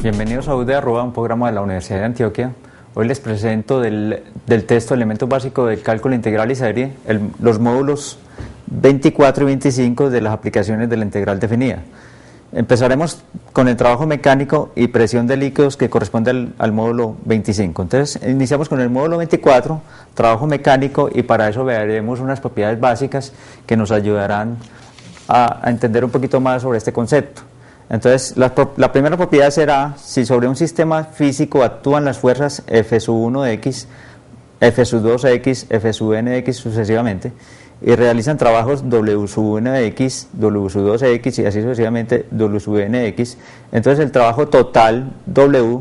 Bienvenidos a UD Arroba, un programa de la Universidad de Antioquia. Hoy les presento del texto Elementos Básicos del Cálculo Integral y Serie, los módulos 24 y 25 de las aplicaciones de la integral definida. Empezaremos con el trabajo mecánico y presión de líquidos que corresponde al módulo 25. Entonces, iniciamos con el módulo 24, trabajo mecánico, y para eso veremos unas propiedades básicas que nos ayudarán a entender un poquito más sobre este concepto. Entonces, la primera propiedad será si sobre un sistema físico actúan las fuerzas F1 de X, F2 de X, F n de X sucesivamente, y realizan trabajos W1 de X, W2 de X y así sucesivamente W n de X. Entonces, el trabajo total W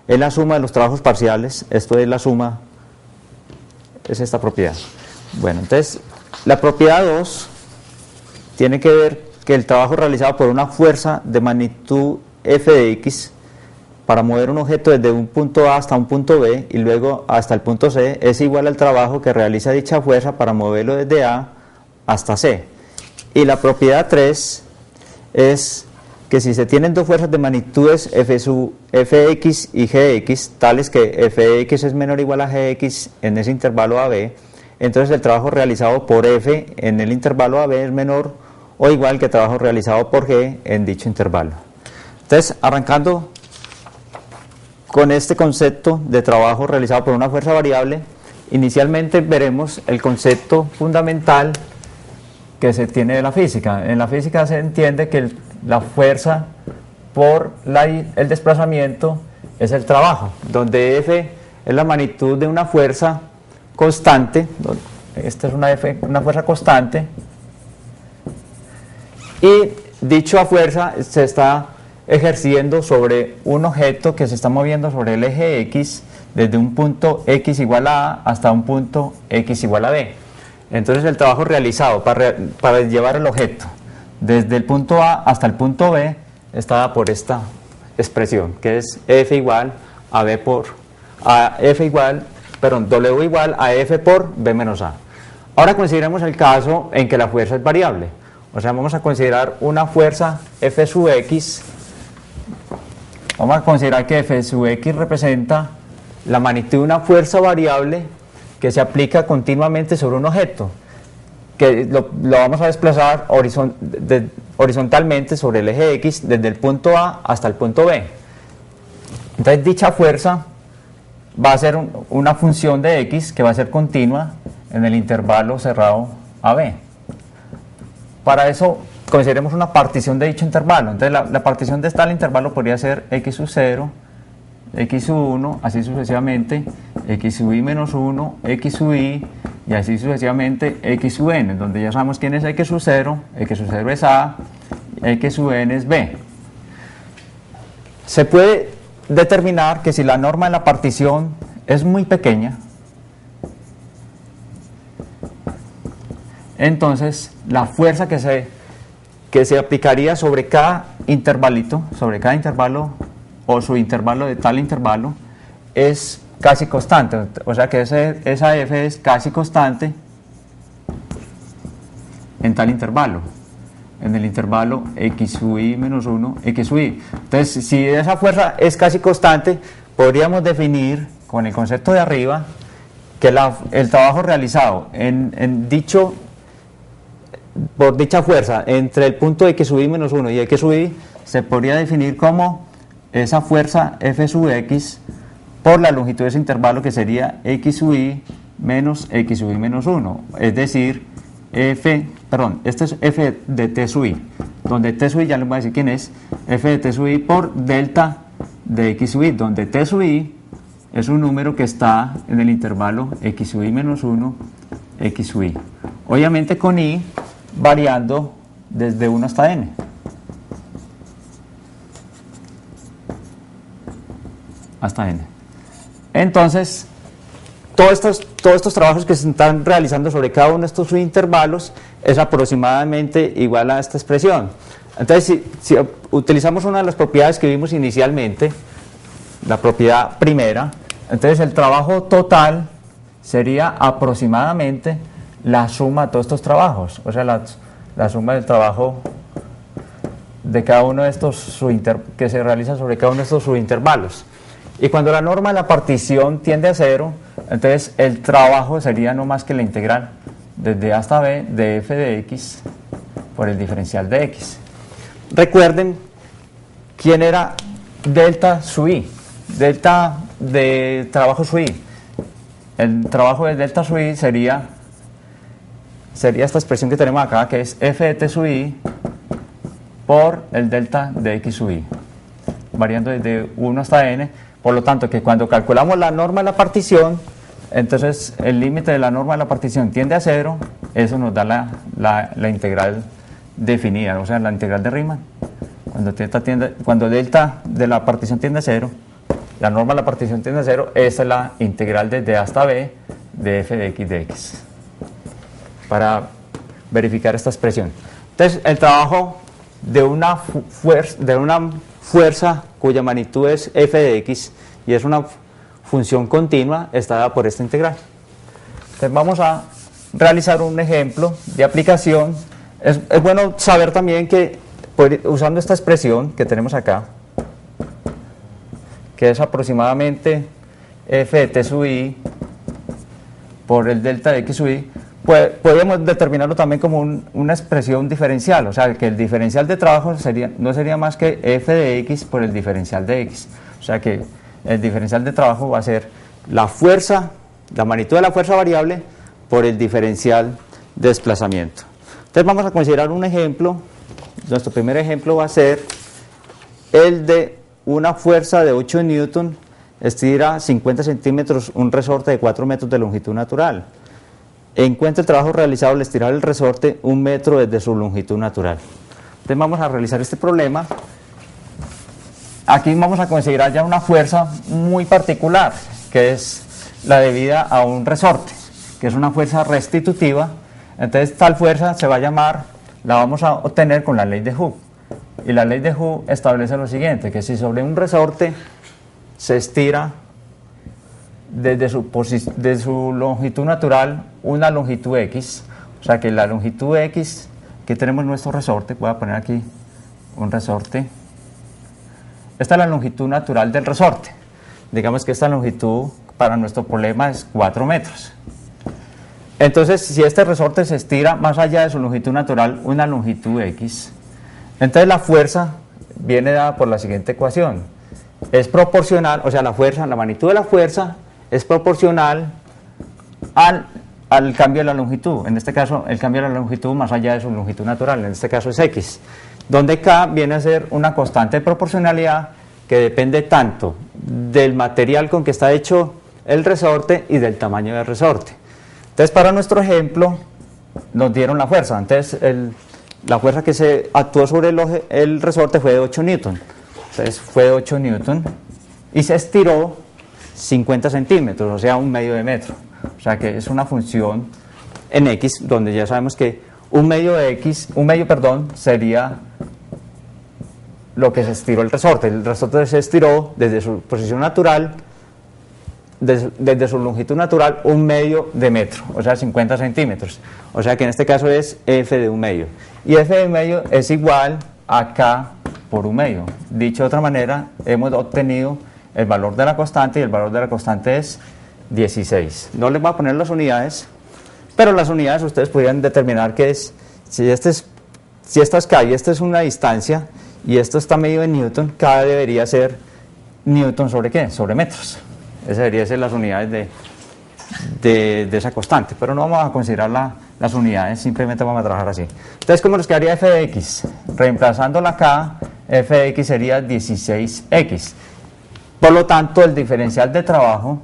es la suma de los trabajos parciales. Esto es la suma, es esta propiedad. Bueno, entonces, la propiedad 2 tiene que ver que el trabajo realizado por una fuerza de magnitud F de X para mover un objeto desde un punto A hasta un punto B y luego hasta el punto C es igual al trabajo que realiza dicha fuerza para moverlo desde A hasta C. Y la propiedad 3 es que si se tienen dos fuerzas de magnitudes Fx y Gx, tales que Fx es menor o igual a Gx en ese intervalo AB, entonces el trabajo realizado por F en el intervalo AB es menor o igual que el trabajo realizado por G en dicho intervalo. Entonces, arrancando con este concepto de trabajo realizado por una fuerza variable, inicialmente veremos el concepto fundamental que se tiene de la física. En la física se entiende que la fuerza por el desplazamiento es el trabajo, donde F es la magnitud de una fuerza constante. Esta es una fuerza constante, y dicha fuerza se está ejerciendo sobre un objeto que se está moviendo sobre el eje X desde un punto X igual a A hasta un punto X igual a B. Entonces el trabajo realizado para llevar el objeto desde el punto A hasta el punto B está dada por esta expresión, que es F igual a B W igual a F por B menos A. Ahora consideremos el caso en que la fuerza es variable. O sea, vamos a considerar una fuerza F sub X. Vamos a considerar que F sub X representa la magnitud de una fuerza variable que se aplica continuamente sobre un objeto, que lo vamos a desplazar horizontalmente sobre el eje X desde el punto A hasta el punto B. Entonces, dicha fuerza va a ser una función de X que va a ser continua en el intervalo cerrado AB. Para eso consideremos una partición de dicho intervalo. Entonces la partición de tal intervalo podría ser X sub 0, X sub 1, así sucesivamente, X sub I menos 1, X sub I, y así sucesivamente X sub N, donde ya sabemos quién es X sub 0 es A, X sub N es B. Se puede determinar que si la norma de la partición es muy pequeña, entonces la fuerza que se aplicaría sobre cada intervalo o subintervalo de tal intervalo es casi constante. O sea que esa F es casi constante en tal intervalo, en el intervalo X sub I menos 1, X sub I. Entonces, si esa fuerza es casi constante, podríamos definir con el concepto de arriba que el trabajo realizado por dicha fuerza entre el punto X sub I menos 1 y X sub I se podría definir como esa fuerza F sub X por la longitud de ese intervalo, que sería X sub I menos X sub I menos 1, es decir, este es F de T sub I, donde T sub I ya les voy a decir quién es, F de T sub I por delta de X sub I, donde T sub I es un número que está en el intervalo X sub I menos 1, X sub I, obviamente con I variando desde 1 hasta n. Hasta n. Entonces, todos estos trabajos que se están realizando sobre cada uno de estos subintervalos es aproximadamente igual a esta expresión. Entonces, si utilizamos una de las propiedades que vimos inicialmente, la propiedad primera, entonces el trabajo total sería aproximadamente la suma de todos estos trabajos, o sea, la suma del trabajo de cada uno de estos que se realiza sobre cada uno de estos subintervalos. Y cuando la norma de la partición tiende a 0, entonces el trabajo sería no más que la integral desde A hasta B de f de x por el diferencial de x. Recuerden quién era delta sub i, delta de trabajo sub i. El trabajo de delta sub i sería esta expresión que tenemos acá, que es f de t sub i por el delta de x sub i, variando desde 1 hasta n. Por lo tanto, que cuando calculamos la norma de la partición, entonces el límite de la norma de la partición tiende a 0, eso nos da la integral definida, o sea, la integral de Riemann. Cuando delta de la partición tiende a 0, la norma de la partición tiende a 0, esta es la integral desde A hasta B de f de x, para verificar esta expresión. Entonces, el trabajo de una fuerza cuya magnitud es f de x y es una función continua está dada por esta integral. Entonces, vamos a realizar un ejemplo de aplicación. Es bueno saber también que usando esta expresión que tenemos acá, que es aproximadamente f de t sub i por el delta de x sub i, podemos determinarlo también como una expresión diferencial, o sea que el diferencial de trabajo no sería más que f de x por el diferencial de x, o sea que el diferencial de trabajo va a ser la magnitud de la fuerza variable por el diferencial de desplazamiento. Entonces vamos a considerar un ejemplo. Nuestro primer ejemplo va a ser el de una fuerza de 8 newton, estira 50 centímetros un resorte de 4 metros de longitud natural. Encuentra el trabajo realizado al estirar el resorte 1 metro desde su longitud natural. Entonces vamos a realizar este problema. Aquí vamos a considerar ya una fuerza muy particular, que es la debida a un resorte, que es una fuerza restitutiva. Entonces tal fuerza la vamos a obtener con la ley de Hooke. Y la ley de Hooke establece lo siguiente, que si sobre un resorte se estira desde su longitud natural una longitud x, o sea que la longitud x que tenemos en nuestro resorte, voy a poner aquí un resorte, esta es la longitud natural del resorte. Digamos que esta longitud para nuestro problema es 4 metros. Entonces, si este resorte se estira más allá de su longitud natural, una longitud x, entonces la fuerza viene dada por la siguiente ecuación. Es proporcional, o sea, la magnitud de la fuerza es proporcional al cambio de la longitud. En este caso, el cambio de la longitud más allá de su longitud natural, en este caso es x, donde k viene a ser una constante de proporcionalidad que depende tanto del material con que está hecho el resorte y del tamaño del resorte. Entonces, para nuestro ejemplo, nos dieron la fuerza. Entonces, la fuerza que se actuó sobre el resorte fue de 8 newton. Entonces, fue de 8 newton y se estiró 50 centímetros, o sea, 1/2 de metro. O sea, que es una función en x, donde ya sabemos que 1/2 sería lo que se estiró el resorte. El resorte se estiró desde su posición natural, desde su longitud natural 1/2 de metro, o sea 50 centímetros, o sea que en este caso es f de 1/2, y f de 1/2 es igual a k por 1/2. Dicho de otra manera, hemos obtenido el valor de la constante, y el valor de la constante es 16. No les voy a poner las unidades, pero las unidades ustedes podrían determinar que es, si esta es k y esta es una distancia, y esto está medido en newton, k debería ser newton sobre ¿qué? Sobre metros. Esas deberían ser las unidades de esa constante, pero no vamos a considerar las unidades, simplemente vamos a trabajar así. Entonces, ¿cómo nos quedaría f de x? Reemplazando la k, f de x sería 16x. Por lo tanto, el diferencial de trabajo,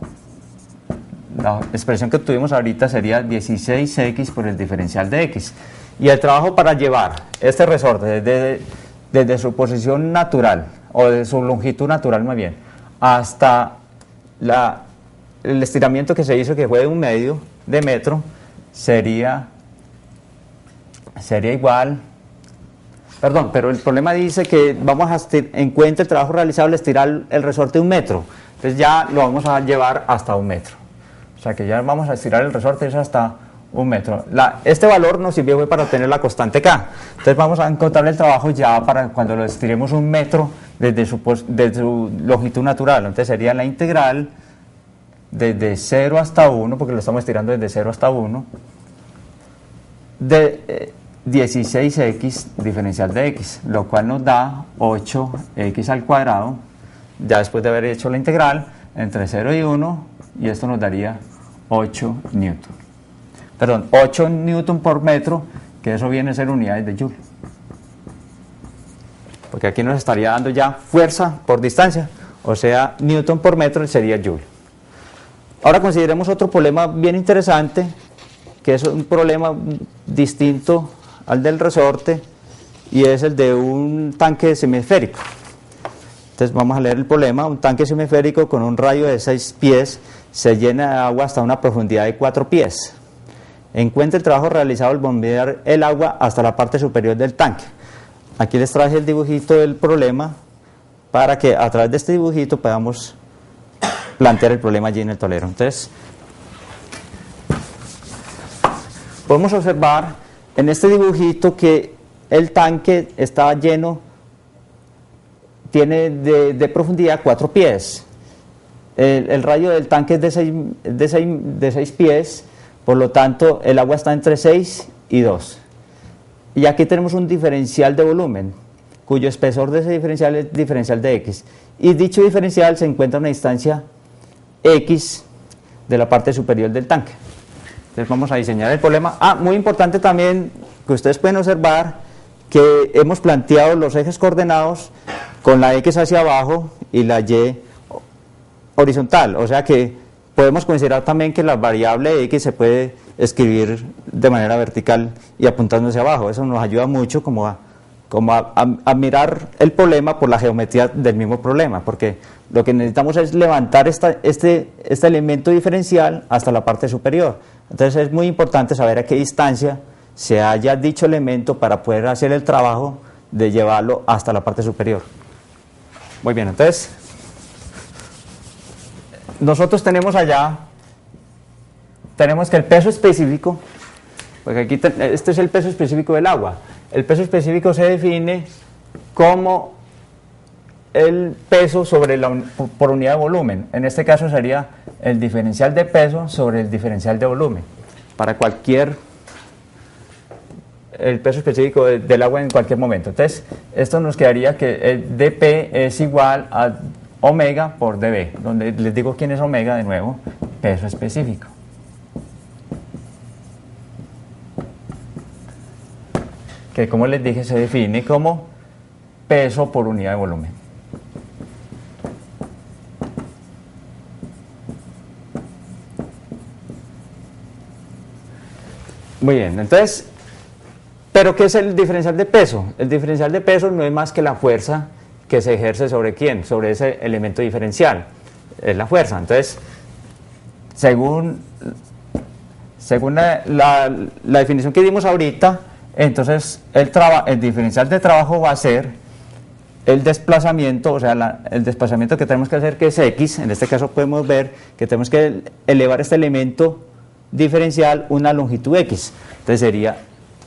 la expresión que obtuvimos ahorita sería 16x por el diferencial de x. Y el trabajo para llevar este resorte desde su posición natural, o de su longitud natural más bien, hasta el estiramiento que se hizo, que fue de 1/2 de metro, sería igual, perdón, pero el problema dice que vamos a encuentra el trabajo realizado al estirar el resorte 1 metro, entonces ya lo vamos a llevar hasta 1 metro, o sea que ya vamos a estirar el resorte hasta 1 metro. Este valor nos sirvió fue para obtener la constante K. Entonces vamos a encontrar el trabajo ya para cuando lo estiremos 1 metro desde su longitud natural. Entonces sería la integral desde 0 hasta 1, porque lo estamos estirando desde 0 hasta 1, de 16x diferencial de x, lo cual nos da 8x al cuadrado, ya después de haber hecho la integral, entre 0 y 1, y esto nos daría 8 newton. Perdón, 8 newton por metro, que eso viene a ser unidades de joule. Porque aquí nos estaría dando ya fuerza por distancia, o sea, newton por metro sería joule. Ahora consideremos otro problema bien interesante, que es un problema distinto al del resorte, y es el de un tanque semisférico. Entonces vamos a leer el problema. Un tanque semisférico con un radio de 6 pies se llena de agua hasta una profundidad de 4 pies. Encuentre el trabajo realizado al bombear el agua hasta la parte superior del tanque. Aquí les traje el dibujito del problema para que a través de este dibujito podamos plantear el problema allí en el tablero. Entonces, podemos observar en este dibujito que el tanque está lleno, tiene de profundidad 4 pies. El radio del tanque es de 6 pies, por lo tanto el agua está entre 6 y 2. Y aquí tenemos un diferencial de volumen, cuyo espesor de ese diferencial es diferencial de x. Y dicho diferencial se encuentra a una distancia x de la parte superior del tanque. Entonces vamos a diseñar el problema. Muy importante también que ustedes pueden observar que hemos planteado los ejes coordenados con la x hacia abajo y la y horizontal, o sea que podemos considerar también que la variable x se puede escribir de manera vertical y apuntando hacia abajo. Eso nos ayuda mucho como a mirar el problema por la geometría del mismo problema, porque lo que necesitamos es levantar este elemento diferencial hasta la parte superior. Entonces es muy importante saber a qué distancia se halla dicho elemento para poder hacer el trabajo de llevarlo hasta la parte superior. Muy bien, entonces nosotros tenemos que el peso específico, porque aquí este es el peso específico del agua. El peso específico se define como el peso por unidad de volumen. En este caso sería el diferencial de peso sobre el diferencial de volumen. Para el peso específico del agua en cualquier momento. Entonces, esto nos quedaría que el dP es igual a omega por dB, donde les digo quién es omega de nuevo, peso específico. Que como les dije se define como peso por unidad de volumen. Muy bien, entonces, ¿pero qué es el diferencial de peso? El diferencial de peso no es más que la fuerza que se ejerce sobre ¿quién? Sobre ese elemento diferencial, es la fuerza. Entonces, según la definición que dimos ahorita, entonces el diferencial de trabajo va a ser el desplazamiento, o sea, el desplazamiento que tenemos que hacer, que es x. En este caso podemos ver que tenemos que elevar este elemento diferencial una longitud x. Entonces sería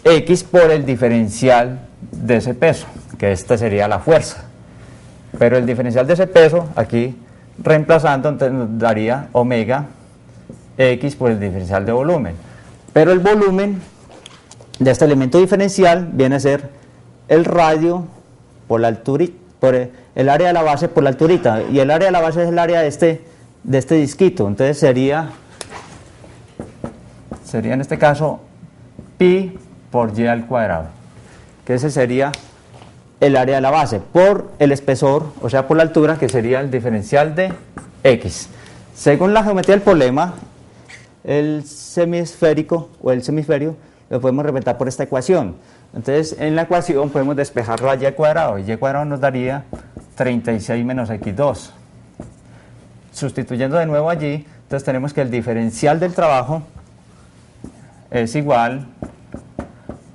x por el diferencial de ese peso, que esta sería la fuerza. Pero el diferencial de ese peso, aquí reemplazando, entonces nos daría omega x por el diferencial de volumen. Pero el volumen de este elemento diferencial viene a ser el radio por la altura, por el área de la base por la alturita, y el área de la base es el área de este disquito. Entonces sería en este caso pi por y al cuadrado, que ese sería el área de la base por el espesor, o sea por la altura, que sería el diferencial de x. Según la geometría del problema, el semisférico o el semisferio lo podemos representar por esta ecuación. Entonces en la ecuación podemos despejar la y al cuadrado, y y al cuadrado nos daría 36 menos x2. Sustituyendo de nuevo allí, entonces tenemos que el diferencial del trabajo es igual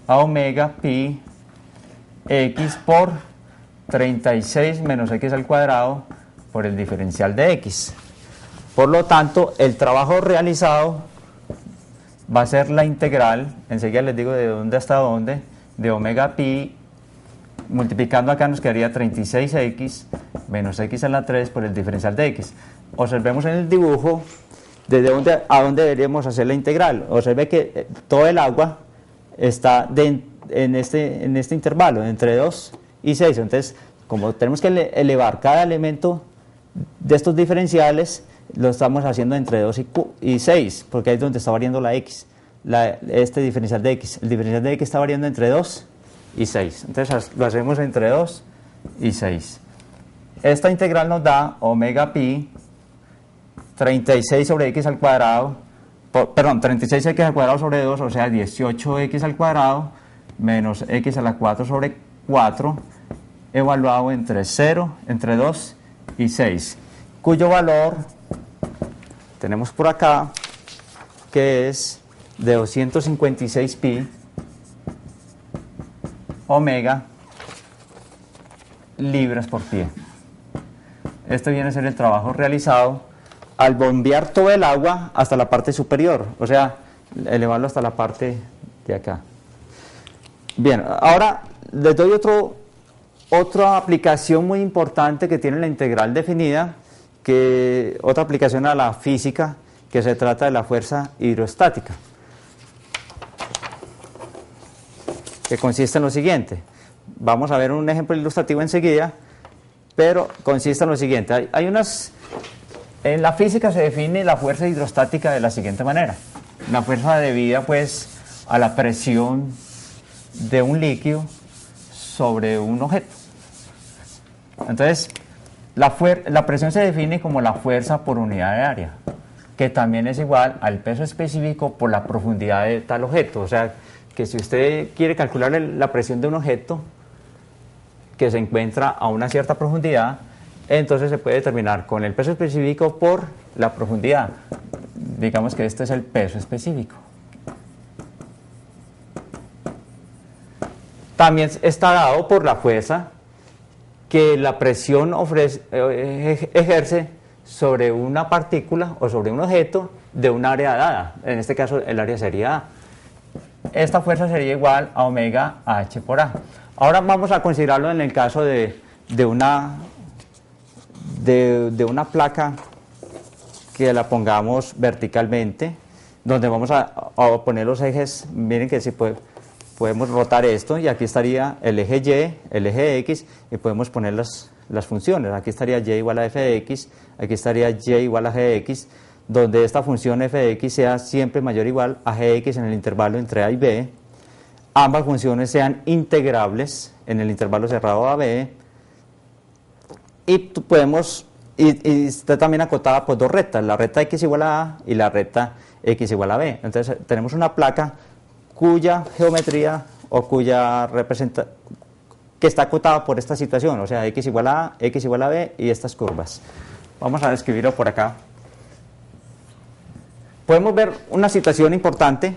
a omega pi x por 36 menos x al cuadrado por el diferencial de x. Por lo tanto, el trabajo realizado va a ser la integral, enseguida les digo de dónde hasta dónde, de omega pi, multiplicando acá nos quedaría 36x menos x a la 3 por el diferencial de x. Observemos en el dibujo desde dónde a dónde deberíamos hacer la integral. Observe que todo el agua está en este intervalo, entre 2 y 6. Entonces, como tenemos que elevar cada elemento de estos diferenciales, lo estamos haciendo entre 2 y 6, porque ahí es donde está variando la x, este diferencial de x. El diferencial de x está variando entre 2 y 6. Entonces lo hacemos entre 2 y 6. Esta integral nos da omega pi 36 sobre x al cuadrado, 36x al cuadrado sobre 2, o sea 18x al cuadrado, menos x a la 4 sobre 4, evaluado entre 0, entre 2 y 6, cuyo valor tenemos por acá, que es de 256 pi omega libras por pie. Este viene a ser el trabajo realizado al bombear todo el agua hasta la parte superior, o sea, elevarlo hasta la parte de acá. Bien, ahora les doy otra aplicación muy importante que tiene la integral definida, otra aplicación a la física, que se trata de la fuerza hidrostática, que consiste en lo siguiente. Vamos a ver un ejemplo ilustrativo enseguida, pero consiste en lo siguiente. En la física se define la fuerza hidrostática de la siguiente manera. La fuerza debida pues a la presión de un líquido sobre un objeto. Entonces, la presión se define como la fuerza por unidad de área, que también es igual al peso específico por la profundidad de tal objeto. O sea, que si usted quiere calcular la presión de un objeto que se encuentra a una cierta profundidad, entonces se puede determinar con el peso específico por la profundidad. Digamos que este es el peso específico. También está dado por la fuerza que la presión ejerce sobre una partícula o sobre un objeto de un área dada. En este caso el área sería A. Esta fuerza sería igual a omega H por A. Ahora vamos a considerarlo en el caso de una placa que la pongamos verticalmente, donde vamos a poner los ejes. Miren que si podemos rotar esto, y aquí estaría el eje Y, el eje X, y podemos poner las funciones. Aquí estaría Y igual a f de X, aquí estaría Y igual a g de X, donde esta función f de X sea siempre mayor o igual a g de X en el intervalo entre A y B. Ambas funciones sean integrables en el intervalo cerrado a B, y está también acotada por dos rectas, la recta X igual a A y la recta X igual a B. Entonces tenemos una placa cuya geometría o que está acotada por esta situación, o sea, X igual a A, X igual a B y estas curvas. Vamos a describirlo por acá. Podemos ver una situación importante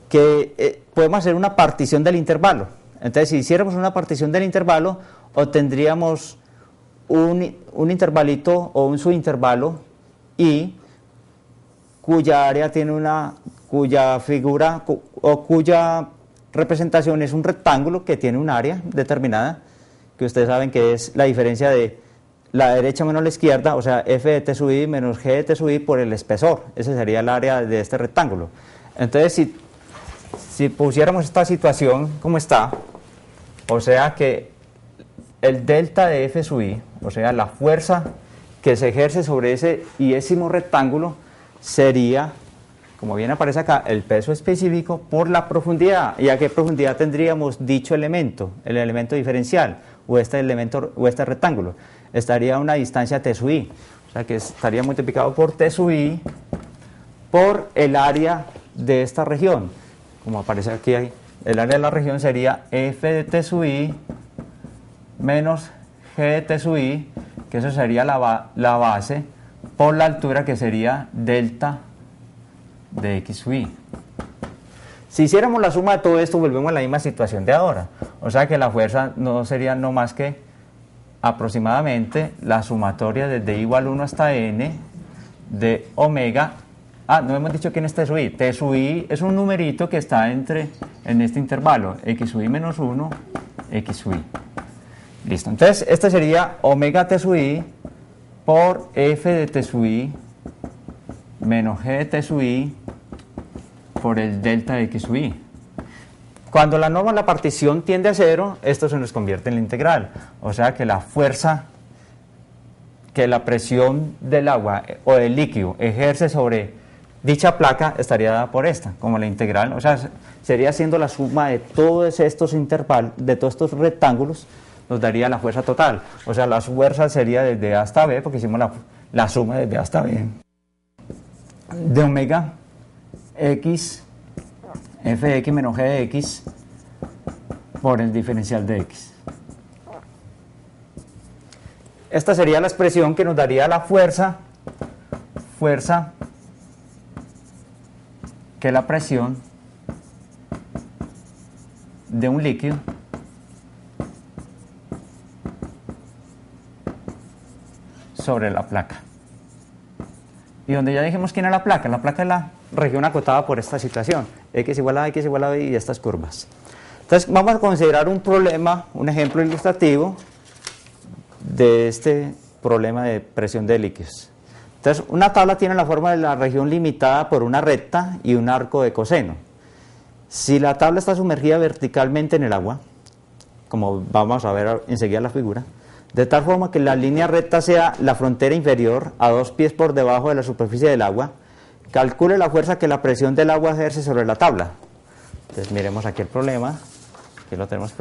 que podemos hacer una partición del intervalo. Entonces, si hiciéramos una partición del intervalo, obtendríamos un intervalito o un subintervalo I, cuya área tiene cuya figura o cuya representación es un rectángulo que tiene un área determinada, que ustedes saben que es la diferencia de la derecha menos la izquierda, o sea, f de t sub i menos g de t sub i por el espesor. Ese sería el área de este rectángulo. Entonces, si pusiéramos esta situación como está, o sea que el delta de f sub i, o sea, la fuerza que se ejerce sobre ese iésimo rectángulo, sería, como bien aparece acá, el peso específico por la profundidad. ¿Y a qué profundidad tendríamos dicho elemento, el elemento diferencial, o este rectángulo? Estaría a una distancia t sub i, o sea que estaría multiplicado por t sub i por el área de esta región. Como aparece aquí, el área de la región sería f de t sub i menos g de t sub i, que eso sería la base, por la altura, que sería delta de x sub i. Si hiciéramos la suma de todo esto, volvemos a la misma situación de ahora. O sea que la fuerza no sería no más que aproximadamente la sumatoria desde igual 1 hasta n de omega no hemos dicho quién es T sub i. T sub i es un numerito que está en este intervalo, x sub i menos 1, x sub i. Listo, entonces este sería omega T sub i por f de T sub i menos g de T sub i por el delta de x sub i. Cuando la norma de la partición tiende a 0, esto se nos convierte en la integral. O sea que la fuerza que la presión del agua o del líquido ejerce sobre dicha placa estaría dada por esta, como la integral. O sea, sería haciendo la suma de todos estos intervalos, de todos estos rectángulos, nos daría la fuerza total. O sea, la fuerza sería desde A hasta B, porque hicimos la suma desde A hasta B, de omega x f de x menos g de x por el diferencial de x. Esta sería la expresión que nos daría la fuerza que la presión de un líquido sobre la placa. Y donde ya dijimos quién es la placa es la región acotada por esta situación, x igual a x igual a y estas curvas. Entonces vamos a considerar un problema, un ejemplo ilustrativo de este problema de presión de líquidos. Entonces una tabla tiene la forma de la región limitada por una recta y un arco de coseno. Si la tabla está sumergida verticalmente en el agua, como vamos a ver enseguida la figura, de tal forma que la línea recta sea la frontera inferior a 2 pies por debajo de la superficie del agua, calcule la fuerza que la presión del agua ejerce sobre la tabla. Entonces miremos aquí el problema, aquí lo tenemos,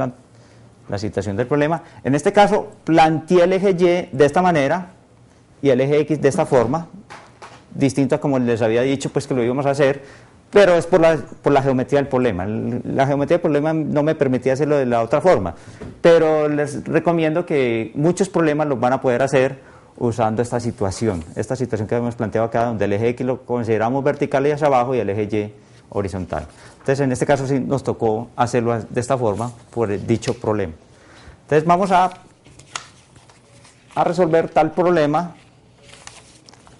la situación del problema. En este caso planteé el eje Y de esta manera y el eje X de esta forma, distinto a como les había dicho pues que lo íbamos a hacer, pero es por la geometría del problema. La geometría del problema no me permitía hacerlo de la otra forma, pero les recomiendo que muchos problemas los van a poder hacer usando esta situación que hemos planteado acá, donde el eje X lo consideramos vertical y hacia abajo y el eje Y horizontal. Entonces en este caso sí nos tocó hacerlo de esta forma por dicho problema. Entonces vamos a resolver tal problema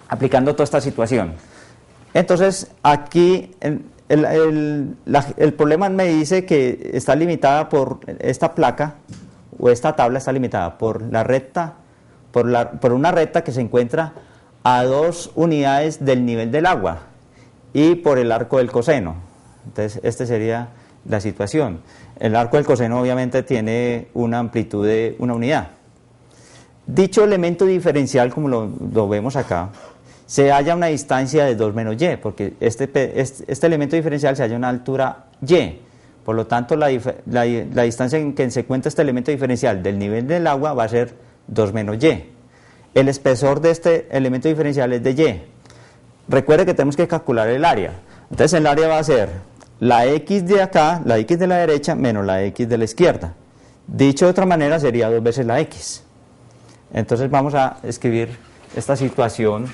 aplicando toda esta situación. Entonces aquí el problema me dice que está limitada por esta placa, o esta tabla está limitada por la recta, por una recta que se encuentra a 2 unidades del nivel del agua y por el arco del coseno. Entonces esta sería la situación. El arco del coseno obviamente tiene una amplitud de 1 unidad. Dicho elemento diferencial, como lo vemos acá, se halla a una distancia de 2 menos y, porque este elemento diferencial se halla a una altura y. Por lo tanto, la distancia en que se encuentra este elemento diferencial del nivel del agua va a ser 2 menos y. El espesor de este elemento diferencial es de y. Recuerde que tenemos que calcular el área. Entonces el área va a ser la x de acá, la x de la derecha, menos la x de la izquierda. Dicho de otra manera, sería 2 veces la x. Entonces vamos a escribir esta situación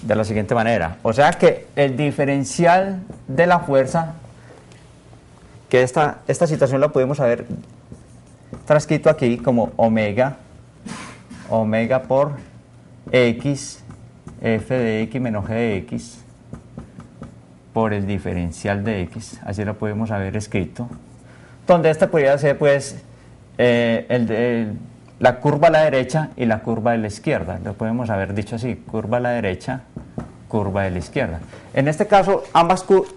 de la siguiente manera. O sea que el diferencial de la fuerza, que esta situación la podemos haber transcrito aquí como omega por x f de x menos g de x por el diferencial de x, así lo podemos haber escrito, donde esta podría ser pues la curva a la derecha y la curva a la izquierda. Lo podemos haber dicho así: curva a la derecha, curva a la izquierda. En este caso,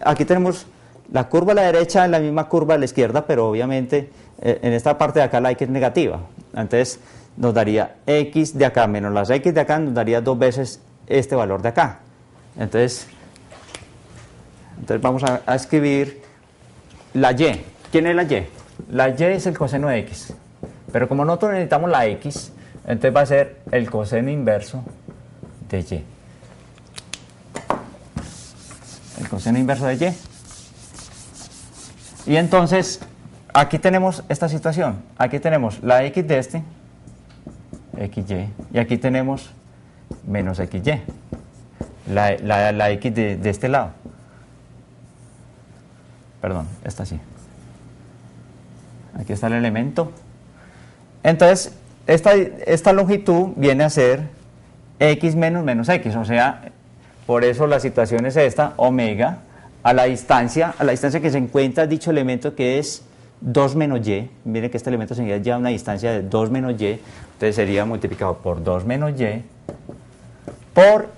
aquí tenemos la curva a la derecha en la misma curva a la izquierda, pero obviamente en esta parte de acá la x es negativa. Entonces nos daría x de acá menos las x de acá, nos daría 2 veces este valor de acá. Entonces vamos a escribir la y. ¿Quién es la y? La y es el coseno de x. Pero como nosotros necesitamos la x, entonces va a ser el coseno inverso de y. El coseno inverso de y. Y entonces, aquí tenemos esta situación. Aquí tenemos la x de este, xy, y aquí tenemos menos xy, la x de este lado. Perdón, esta sí. Aquí está el elemento. Entonces, esta longitud viene a ser x menos x, o sea, por eso la situación es esta, omega, a la distancia que se encuentra dicho elemento, que es 2 menos y, miren que este elemento sería ya una distancia de 2 menos y, entonces sería multiplicado por 2 menos y por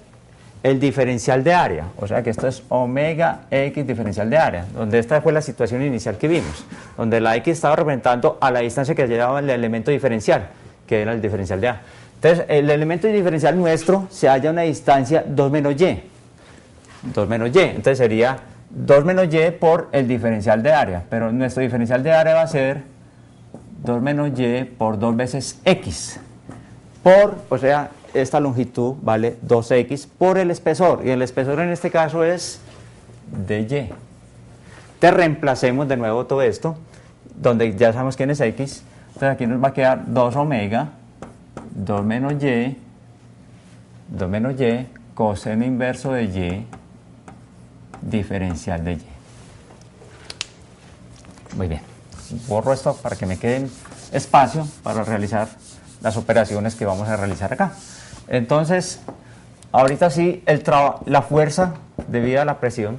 el diferencial de área, o sea que esto es omega x diferencial de área, donde esta fue la situación inicial que vimos, donde la x estaba representando a la distancia que llevaba el elemento diferencial, que era el diferencial de A. Entonces, el elemento diferencial nuestro se halla a una distancia 2 menos y. 2 menos y. Entonces sería 2 menos y por el diferencial de área. Pero nuestro diferencial de área va a ser 2 menos y por 2 veces x. O sea, esta longitud vale 2x por el espesor. Y el espesor en este caso es dy. Entonces reemplacemos de nuevo todo esto, donde ya sabemos quién es x. Entonces aquí nos va a quedar 2 omega, 2 menos y coseno inverso de y diferencial de y. Muy bien, borro esto para que me quede espacio para realizar las operaciones que vamos a realizar acá. Entonces, ahorita sí, la fuerza debida a la presión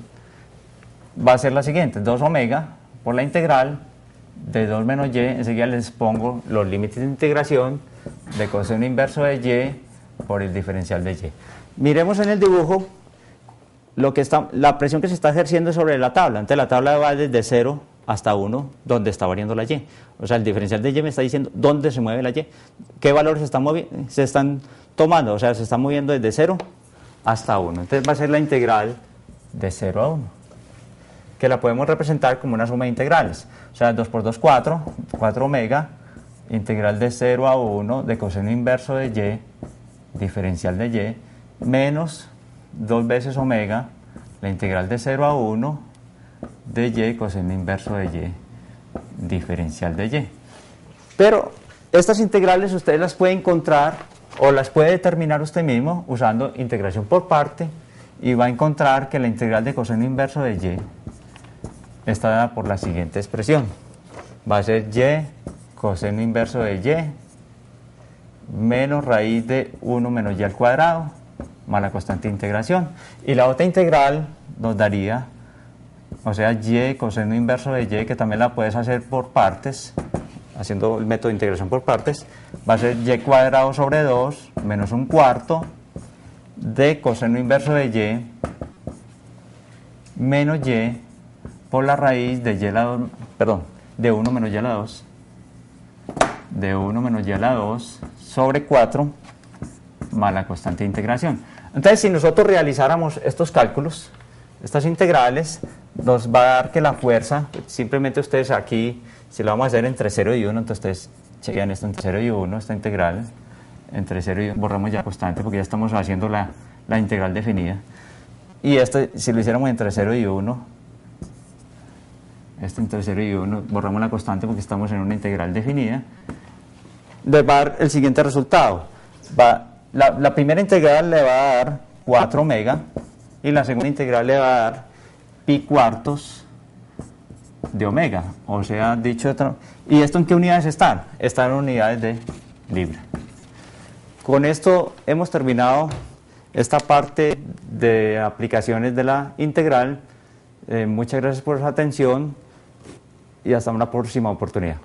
va a ser la siguiente, 2 omega por la integral de 2 menos y, enseguida les pongo los límites de integración de coseno inverso de y por el diferencial de y. Miremos en el dibujo la presión que se está ejerciendo sobre la tabla. Entonces la tabla va desde 0 hasta 1, donde está variando la y. O sea, el diferencial de y me está diciendo dónde se mueve la y, qué valores se están tomando. O sea, se están moviendo desde 0 hasta 1. Entonces va a ser la integral de 0 a 1, que la podemos representar como una suma de integrales. O sea, 2 por 2, 4, 4 omega, integral de 0 a 1 de coseno inverso de y, diferencial de y, menos 2 veces omega, la integral de 0 a 1 de y coseno inverso de y, diferencial de y. Pero estas integrales ustedes las pueden encontrar o las puede determinar usted mismo usando integración por parte, y va a encontrar que la integral de coseno inverso de y está dada por la siguiente expresión. Va a ser y coseno inverso de y menos raíz de 1 menos y al cuadrado más la constante de integración. Y la otra integral nos daría, o sea, y coseno inverso de y, que también la puedes hacer por partes, haciendo el método de integración por partes, va a ser y cuadrado sobre 2 menos un cuarto de coseno inverso de y menos y por la raíz de y a la 2, perdón, de 1 menos y a la 2, de 1 menos y a la 2 sobre 4 más la constante de integración. Entonces, si nosotros realizáramos estos cálculos, estas integrales, nos va a dar que la fuerza, simplemente ustedes aquí, si lo vamos a hacer entre 0 y 1, entonces ustedes chequean esto entre 0 y 1, esta integral, entre 0 y 1, borramos ya la constante porque ya estamos haciendo la integral definida. Y esto, si lo hiciéramos entre 0 y 1, esto entre 0 y 1, borramos la constante porque estamos en una integral definida, les va a dar el siguiente resultado. La primera integral le va a dar 4 omega y la segunda integral le va a dar pi cuartos de omega, o sea, dicho otro. ¿Y esto en qué unidades están? Están en unidades de Libra. Con esto hemos terminado esta parte de aplicaciones de la integral. Muchas gracias por su atención y hasta una próxima oportunidad.